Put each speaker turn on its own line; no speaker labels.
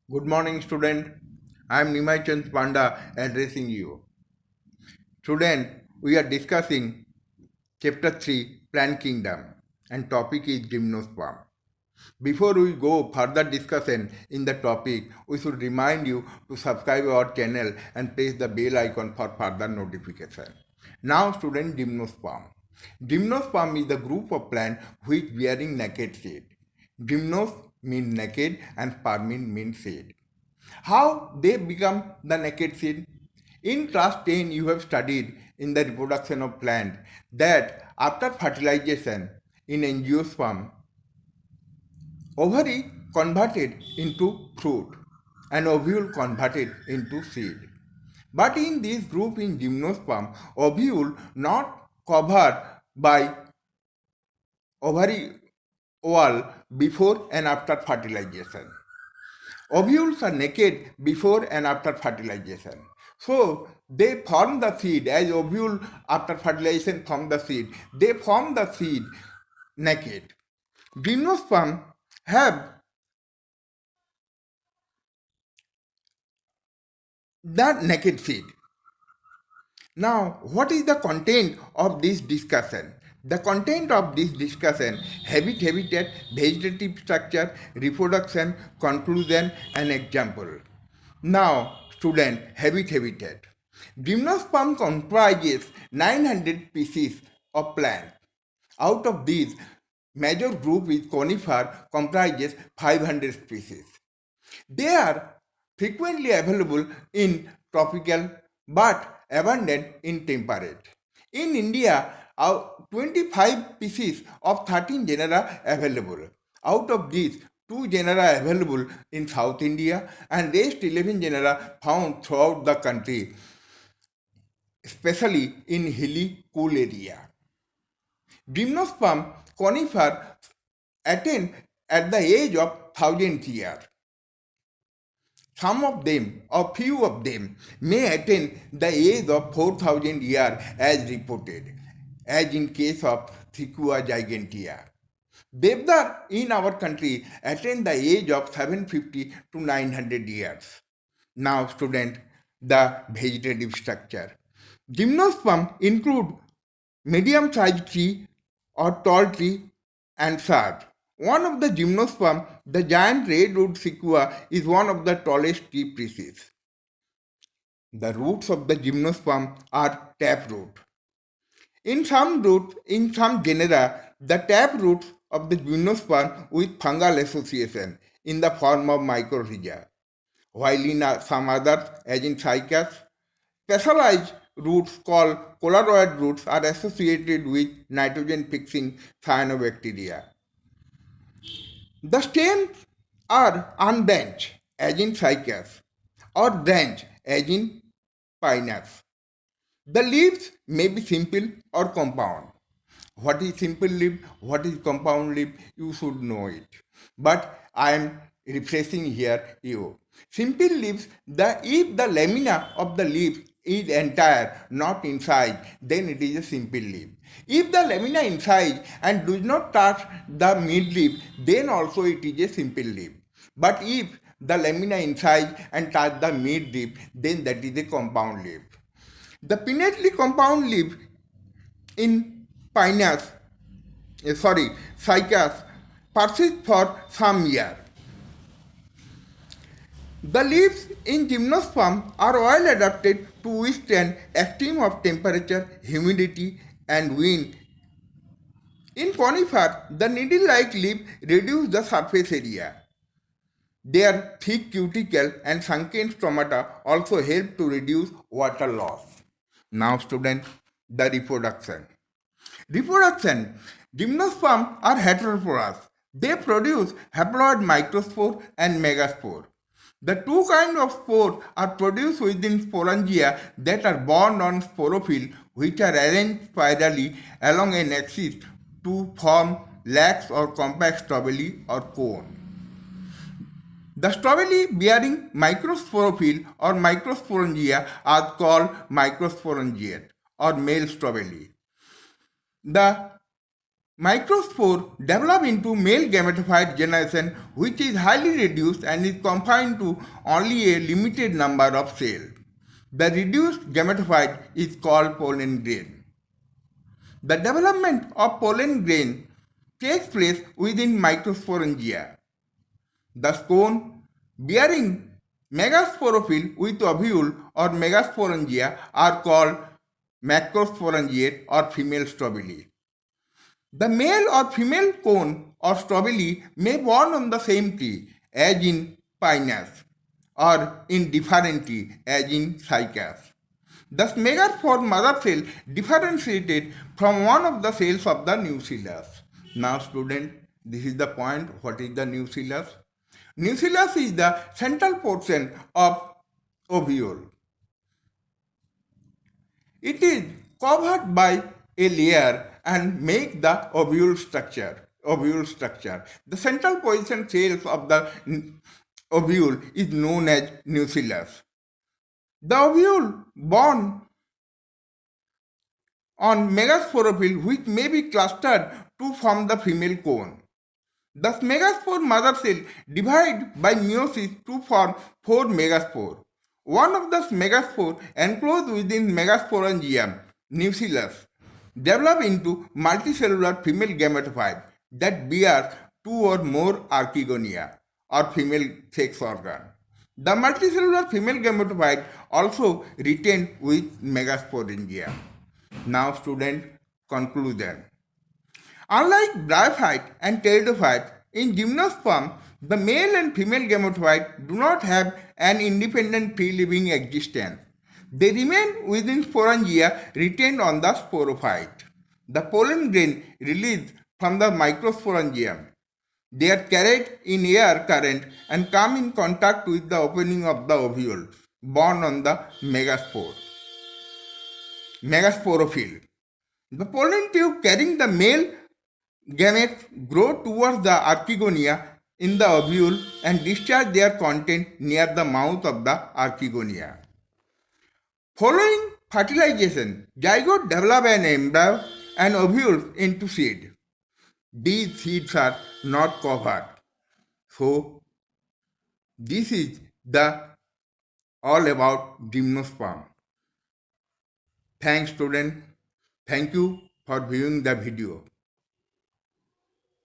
Good morning, student. I am Nimai Chand Panda addressing you. Student, we are discussing Chapter 3 Plant Kingdom and topic is Gymnosperm. Before we go further discussion in the topic, we should remind you to subscribe our channel and press the bell icon for further notification. Now, student, Gymnosperm. Gymnosperm is the group of plants which bearing naked seed. Gymnos means naked and spermin means seed. How they become the naked seed? In class 10, you have studied in the reproduction of plant that after fertilization in angiosperm, ovary converted into fruit and ovule converted into seed. But in this group in gymnosperm, ovule not covered by ovary wall before and after fertilization. Ovules are naked before and after fertilization. So they form the seed as ovule after fertilization form the seed. They form the seed naked. Gymnosperm have the naked seed. Now, what is the content of this discussion? The content of this discussion: habitat, vegetative structure, reproduction, conclusion, and example. Now, student, habitat. Gymnosperm comprises 900 species of plants. Out of these, major group is conifer comprises 500 species. They are frequently available in tropical but abundant in temperate. In India, 25 species of 13 genera available. Out of these, 2 genera available in South India and rest 11 genera found throughout the country, especially in hilly cool area. Gymnosperm conifer attain at the age of 1000 years. Some of them, or few of them, may attain the age of 4000 years as reported, as in case of Sequoia gigantea. Devdar in our country attain the age of 750 to 900 years. Now, student, the vegetative structure. Gymnosperm include medium-sized tree or tall tree and shrub. One of the gymnosperm, the giant redwood sequoia, is one of the tallest tree species. The roots of the gymnosperm are taproot. In some genera, the taproots of the gymnosperm with fungal association in the form of mycorrhiza, while in some others, as in cycas, specialized roots called colloidal roots are associated with nitrogen-fixing cyanobacteria. The stems are unbranched, as in cycas, or branched, as in pinus. The leaves may be simple or compound. What is simple leaf? What is compound leaf? You should know it. But I am refreshing here you. Simple leaves, if the lamina of the leaf is entire, not inside, then it is a simple leaf. If the lamina inside and does not touch the mid leaf, then also it is a simple leaf. But if the lamina inside and touch the mid leaf, then that is a compound leaf. The pinnately compound leaf in pinus, cycas, persists for some years. The leaves in gymnosperm are well adapted to withstand extreme of temperature, humidity, and wind. In conifer, the needle-like leaf reduce the surface area. Their thick cuticle and sunken stomata also help to reduce water loss. Now, student, the reproduction. Reproduction. Gymnosperm are heteroporous. They produce haploid microspore and megaspore. The two kinds of spores are produced within sporangia that are bound on sporophyll, which are arranged spirally along an axis to form lax or compact stabile or cone. The stabile bearing microsporophyll or microsporangia are called microsporangiate or male stabile. The Microspore develop into male gametophyte generation which is highly reduced and is confined to only a limited number of cells. The reduced gametophyte is called pollen grain. The development of pollen grain takes place within microsporangia. The scone bearing megasporophyll with ovule or megasporangia are called macrosporangiate or female strobili. The male or female cone or strobili may born on the same tree as in Pinus or in different tree as in Cycas. Thus, megaspore mother cell differentiated from one of the cells of the nucellus. Now, student, this is the point. What is the nucellus? Nucellus is the central portion of ovule. It is covered by a layer and make the ovule structure. Ovule structure. The central position cells of the ovule is known as nucellus. The ovule born on megasporophyll which may be clustered to form the female cone. Thus, megaspore mother cell divide by meiosis to form 4 megaspore. One of the megaspore enclosed within megasporangium, nucellus, develop into multicellular female gametophyte that bears 2 or more archegonia or female sex organ. The multicellular female gametophyte also retained with megasporangia. Now, student, conclusion. Unlike bryophyte and pteridophyte, in gymnosperm, the male and female gametophyte do not have an independent free-living existence. They remain within sporangia retained on the sporophyte. The pollen grain released from the microsporangium. They are carried in air current and come in contact with the opening of the ovule, born on the megasporophyll. The pollen tube carrying the male gametes grow towards the archegonia in the ovule and discharge their content near the mouth of the archegonia. Following fertilization, zygote develop an embryo and ovules into seed. These seeds are not covered. So, this is the all about gymnosperm. Thanks, student. Thank you for viewing the video.